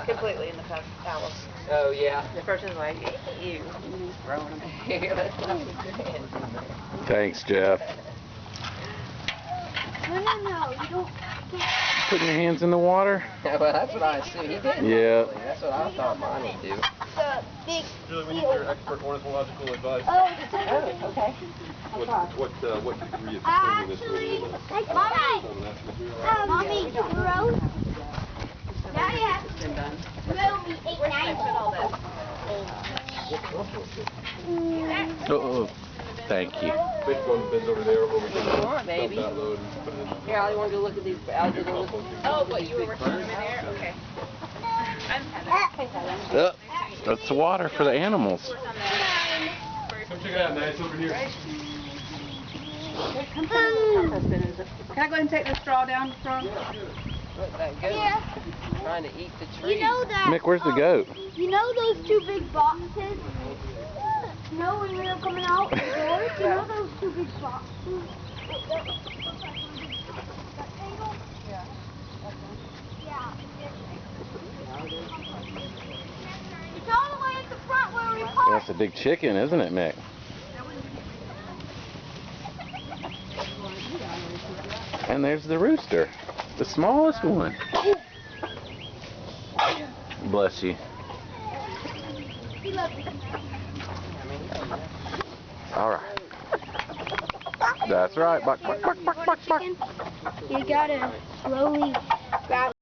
completely in the palace. Oh, yeah. The first one's like, ew. Throwing them. Thanks, Jeff. No, you don't. Putting your hands in the water? Yeah, well, that's what I assumed. He did. Yeah. That's what I thought mine would do. The big. Julie, we need your expert ornithological advice. Oh, Okay. What degree of swimming this will be? Mommy, gross. Now you have to grill me 8, 9. Oh, thank you. Big one bends over there, or we can Come on, baby. dump that load and put it in. Here, I want to go look at these. I'll go look. Oh, what, you were working them in there? Okay. I'm Heather. That's the water for the animals. Come check it out, man. It's over here. Can I go ahead and take the straw down from? Look, that goat trying to eat the tree. You know that. Mick, where's the goat? You know those 2 big boxes? You know when we were coming out the doors? You know those 2 big boxes? Yeah. It's all the way at the front where we parked. That's a big chicken, isn't it, Mick? And there's the rooster, the smallest one. Bless you. All right. That's right. Bark, bark, bark, bark, bark, bark. You gotta slowly grab